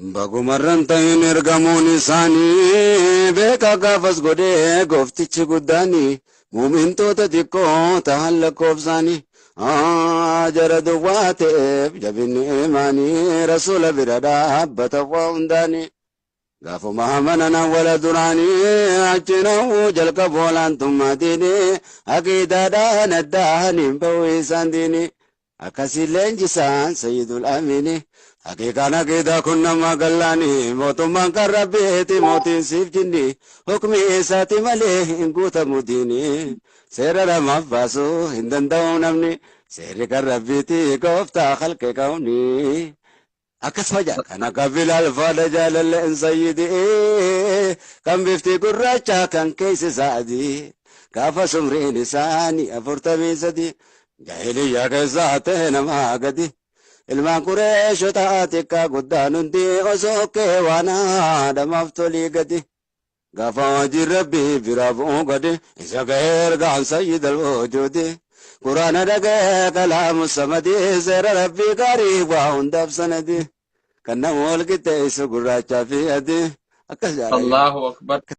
Bagumarran ta'in ergamuun isaanii beeka gaafas godhee gooftichi guddaanii muumintoota xiqqoo ta'an lakkoofsaanii jara duwwaa ta'eef jabinni imaanii rasuula bira dhaabbata waa hundaanii gaafuma amanan wala duraanii achina'uu jalqaba olaantummaatiin aqiidaadhaan addaaniin ba'uu isaan diini akkasii leenjisaan sayyidul amini haqiiqaan aqiidaa kun nama gallaani mootummaan kan rabbiiti mootiin siif jinni hukmi isaati malee hin guutamu diini seera namaaf baasuu hin danda'u namni seerri kan rabbiiti gooftaa khalqe qawni akkasuma jaa kan akka bilaal faada jaalalleen sayyidi kan bifti gurraacha kan keeysi saadi gaafa sumriin isaanii 43 jahiliyyaa keessaa ta'e namaa gadi ilmaan qureeshotaa xiqqaa guddaan hundi osoo waan haadhamaaf tolii gadi gaafa wajjin rabbii biraa bu'uu gadi isa ga'ee ergaan sayyidal wujuudi quraana dhaga'ee kalaamu samadii seera rabbii gaarii waa hundaaf sanadi kan nama wal qixxeessu gurraachaa fi adii akkas jaalala. Allahu akbar.